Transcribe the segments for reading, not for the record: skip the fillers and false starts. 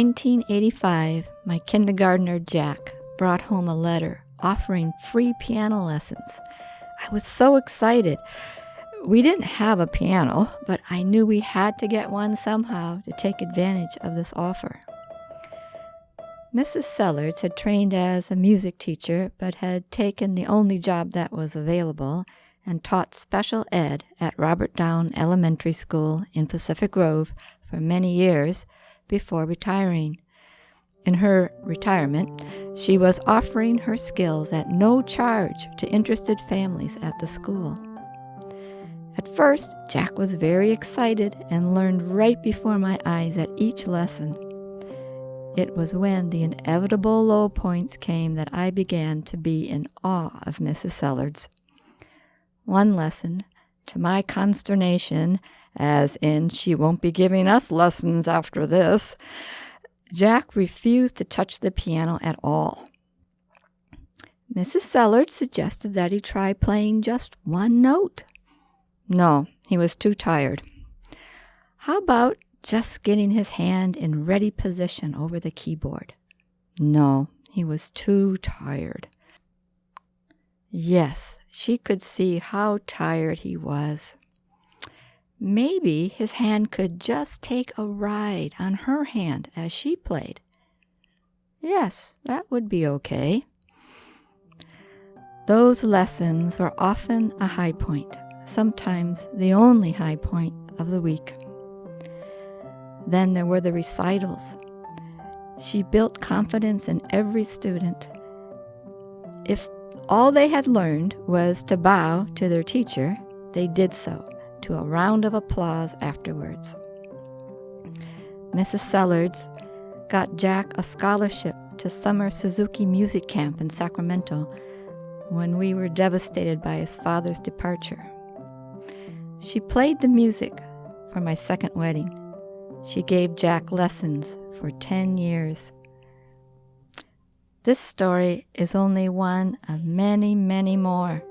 1985, my kindergartner Jack brought home a letter offering free piano lessons. I was so excited. We didn't have a piano, but I knew we had to get one somehow to take advantage of this offer. Mrs. Sellards had trained as a music teacher, but had taken the only job that was available and taught special ed at Robert Down Elementary School in Pacific Grove for many years before retiring. In her retirement, she was offering her skills at no charge to interested families at the school. At first, Jack was very excited and learned right before my eyes at each lesson. It was when the inevitable low points came that I began to be in awe of Mrs. Sellards. One lesson, to my consternation, as in she won't be giving us lessons after this, Jack refused to touch the piano at all. Mrs. Sellards suggested that he try playing just one note. No, he was too tired. How about just getting his hand in ready position over the keyboard? No, he was too tired. Yes, she could see how tired he was. Maybe his hand could just take a ride on her hand as she played. Yes, that would be okay. Those lessons were often a high point, sometimes the only high point of the week. Then there were the recitals. She built confidence in every student. If all they had learned was to bow to their teacher, they did so, to a round of applause afterwards. Mrs. Sellards got Jack a scholarship to summer Suzuki music camp in Sacramento when we were devastated by his father's departure. She played the music for my second wedding. She gave Jack lessons for 10 years. This story is only one of many, many more.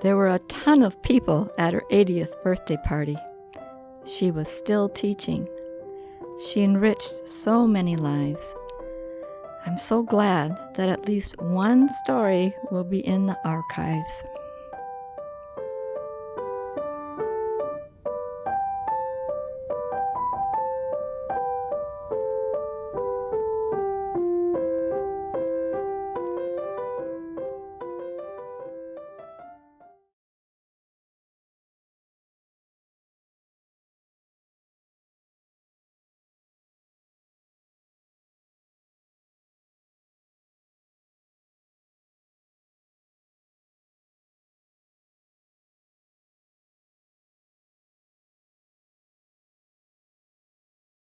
There were a ton of people at her 80th birthday party. She was still teaching. She enriched so many lives. I'm so glad that at least one story will be in the archives.